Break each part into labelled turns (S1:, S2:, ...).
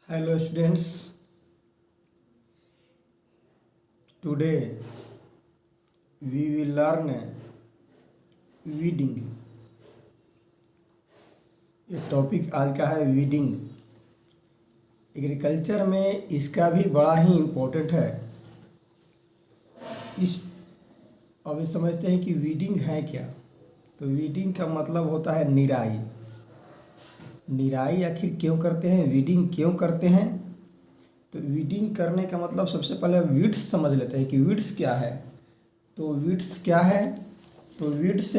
S1: Hello students, today we will learn weeding। ये topic आज का है वीडिंग। एग्रीकल्चर में इसका भी बड़ा ही इम्पोर्टेंट है। अब समझते हैं कि वीडिंग है क्या। तो वीडिंग का मतलब होता है निराई। निराई आखिर क्यों करते हैं, वीडिंग क्यों करते हैं? तो वीडिंग करने का मतलब सबसे पहले वीड्स समझ लेते हैं कि वीड्स क्या है। तो वीड्स क्या है? तो weeds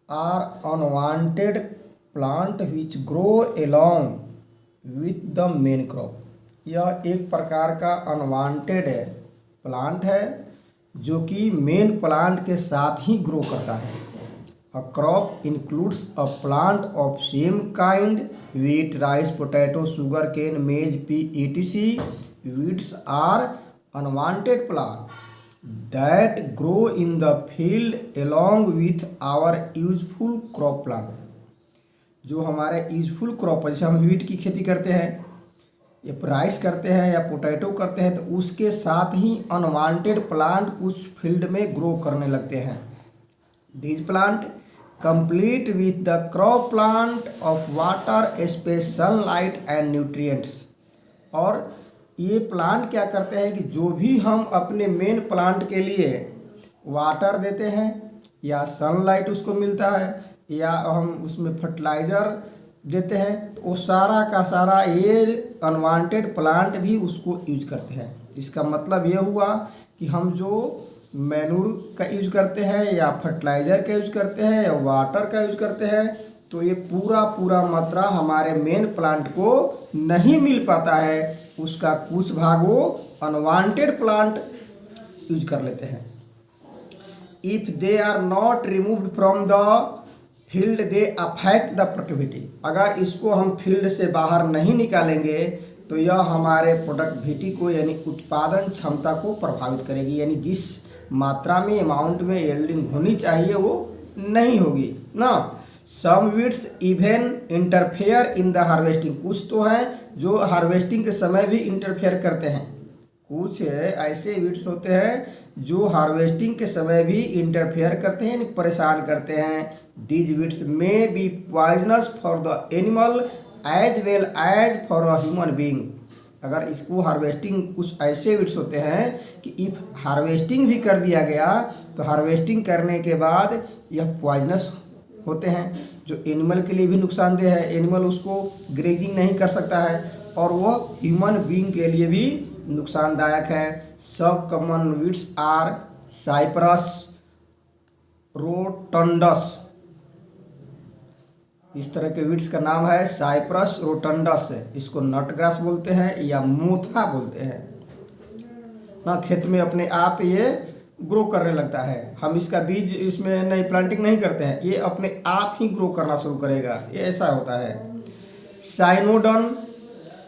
S1: are unwanted plant which grow along with the main crop. यह एक प्रकार का अनवांटेड प्लांट है जो कि मेन प्लांट के साथ ही ग्रो करता है। A crop includes a plant of same kind: wheat, rice, potato, sugar cane, maize, pea, etc. Weeds are unwanted plants that grow in the field along with our useful crop plant। जो हमारे useful crop, जैसे हम wheat की खेती करते हैं या rice करते हैं या पोटैटो करते हैं, तो उसके साथ ही अनवांटेड प्लांट उस फील्ड में ग्रो करने लगते हैं। These plant complete with the crop plant of water, space, sunlight and nutrients। और ये प्लांट क्या करते हैं कि जो भी हम अपने मेन प्लांट के लिए वाटर देते हैं या सनलाइट उसको मिलता है या हम उसमें फर्टिलाइज़र देते हैं, तो वो सारा का सारा ये अनवांटेड प्लांट भी उसको यूज करते हैं। इसका मतलब ये हुआ कि हम जो मैनूर का यूज करते हैं या फर्टिलाइज़र का यूज करते हैं या वाटर का यूज करते हैं, तो ये पूरा मात्रा हमारे मेन प्लांट को नहीं मिल पाता है। उसका कुछ भाग वो अनवांटेड प्लांट यूज कर लेते हैं। If they are not removed from the field they affect the productivity. अगर इसको हम फील्ड से बाहर नहीं निकालेंगे तो यह हमारे प्रोडक्टिविटी को यानी उत्पादन क्षमता को प्रभावित करेगी। यानी जिस मात्रा में अमाउंट में यील्डिंग होनी चाहिए वो नहीं होगी ना। Some weeds even interfere in the harvesting. कुछ तो हैं जो हार्वेस्टिंग के समय भी इंटरफेयर करते हैं। कुछ ऐसे वीड्स होते हैं जो हार्वेस्टिंग के समय भी इंटरफेयर करते हैं, यानी परेशान करते हैं। These weeds may be poisonous for the animal as well as for a human being. अगर इसको हार्वेस्टिंग, कुछ ऐसे वीड्स होते हैं कि इफ हार्वेस्टिंग भी कर दिया गया तो हार्वेस्टिंग करने के बाद यह पॉइजनस होते हैं, जो एनिमल के लिए भी नुकसानदेह है। एनिमल उसको ग्रेजिंग नहीं कर सकता है और वह ह्यूमन बीइंग के लिए भी नुकसानदायक है। सब common weeds are cyperus rotundus. इस तरह के वीड्स का नाम है साइप्रस रोटंडस। इसको नटग्रास बोलते हैं या मोथा बोलते हैं ना। खेत में अपने आप ये ग्रो करने लगता है। हम इसका बीज इसमें नहीं प्लांटिंग नहीं करते हैं, ये अपने आप ही ग्रो करना शुरू करेगा। ये ऐसा होता है। साइनोडन,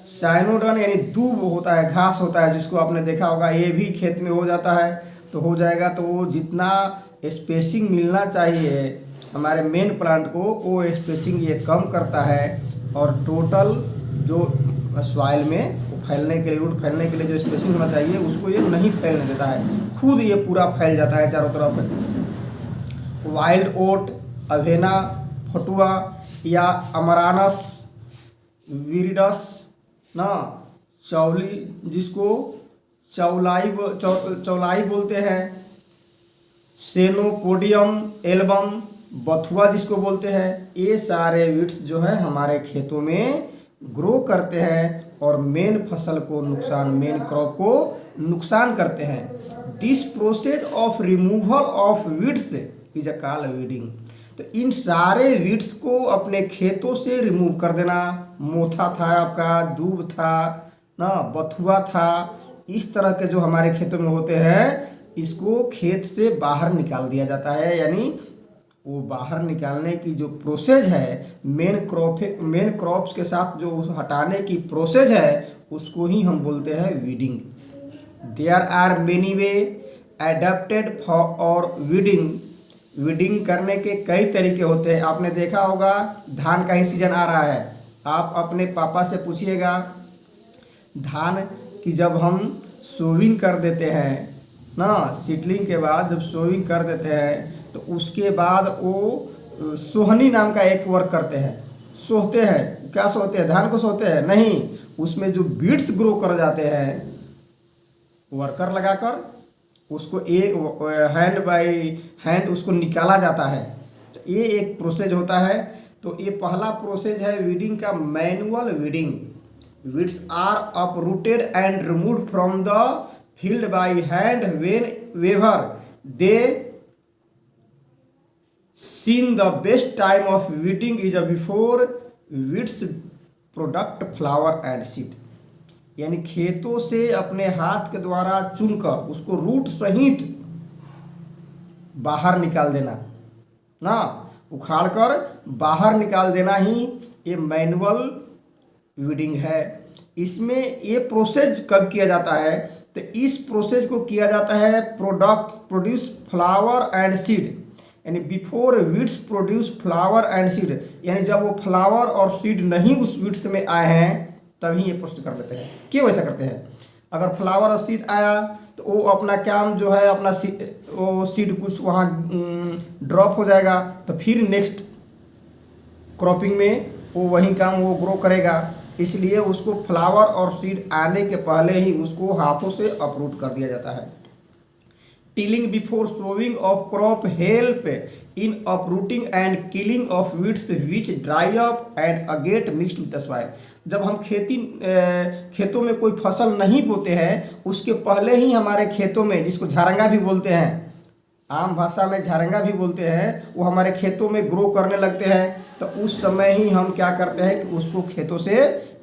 S1: साइनोडन यानी दूब होता है, घास होता है, जिसको आपने देखा होगा। ये भी खेत में हो जाता है तो हो जाएगा। तो वो जितना स्पेसिंग मिलना चाहिए हमारे मेन प्लांट को, वो स्पेसिंग ये कम करता है और टोटल जो सॉइल में फैलने के लिए, रूट फैलने के लिए जो स्पेसिंग होना चाहिए उसको ये नहीं फैलने देता है। खुद ये पूरा फैल जाता है चारों तरफ। वाइल्ड ओट, अवेना, फटुआ या अमरानस विरिडस ना, चौली, जिसको चौलाई बोलते हैं, सेनोपोडियम एल्बम, बथुआ जिसको बोलते हैं, ये सारे वीड्स जो है हमारे खेतों में ग्रो करते हैं और मेन फसल को नुकसान, मेन क्रॉप को नुकसान करते हैं। This process of removal of weeds is a called weeding. तो इन सारे वीड्स को अपने खेतों से रिमूव कर देना। मोथा था आपका, दूब था ना, बथुआ था, इस तरह के जो हमारे खेतों में होते हैं इसको खेत से बाहर निकाल दिया जाता है। यानी वो बाहर निकालने की जो प्रोसेस है, मेन क्रॉप्स के साथ जो हटाने की प्रोसेस है, उसको ही हम बोलते हैं weeding. There are many way adapted for weeding. Weeding करने के कई तरीके होते हैं। आपने देखा होगा धान का ही सीजन आ रहा है आप अपने पापा से पूछिएगा, धान की जब हम सोविंग कर देते हैं ना, सीडलिंग के बाद जब सोविंग कर देते हैं तो उसके बाद वो सोहनी नाम का एक वर्क करते हैं, सोहते हैं। क्या सोहते हैं? धान को सोहते हैं? नहीं, उसमें जो बीड्स ग्रो कर जाते हैं, वर्कर लगाकर उसको एक हैंड बाय हैंड उसको निकाला जाता है। तो ये एक प्रोसेस होता है। तो ये पहला प्रोसेस है वीडिंग का, manual weeding. Weeds are uprooted and removed from the field by hand whenever they seen the best time of weeding is before weeds product flower and seed. यानी खेतों से अपने हाथ के द्वारा चुनकर उसको रूट सहित बाहर निकाल देना ना, उखाड़कर बाहर निकाल देना ही ये मैनुअल वीडिंग है। इसमें ये प्रोसेस कब किया जाता है? तो इस प्रोसेस को किया जाता है प्रोड्यूस फ्लावर एंड सीड, यानी before weeds produce flower and seed, यानी जब वो फ्लावर और सीड नहीं उस वीड्स में आए हैं तभी ये प्रोसेस कर लेते हैं। क्यों ऐसा करते हैं? अगर फ्लावर और सीड आया तो वो अपना काम जो है अपना वो सीड कुछ वहाँ ड्रॉप हो जाएगा, तो फिर नेक्स्ट क्रॉपिंग में वो वही काम वो ग्रो करेगा। इसलिए उसको फ्लावर और सीड आने के पहले ही उसको हाथों से अपरूट कर दिया जाता है। Tilling before sowing of crop help in uprooting and killing of weeds which dry up and agate mixed with soil. जब हम खेतों में कोई फसल नहीं बोते हैं उसके पहले ही हमारे खेतों में, जिसको झारंगा भी बोलते हैं, आम भाषा में झारंगा भी बोलते हैं, वो हमारे खेतों में ग्रो करने लगते हैं। तो उस समय ही हम क्या करते हैं कि उसको खेतों से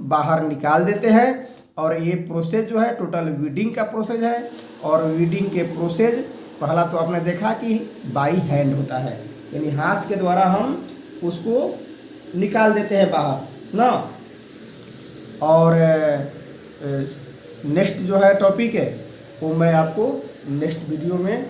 S1: बाहर निकाल देते हैं। और ये प्रोसेस जो है टोटल वीडिंग का प्रोसेस है। और वीडिंग के प्रोसेस पहला तो आपने देखा कि बाई हैंड होता है, यानी हाथ के द्वारा हम उसको निकाल देते हैं बाहर ना। और नेक्स्ट जो है टॉपिक है वो मैं आपको नेक्स्ट वीडियो में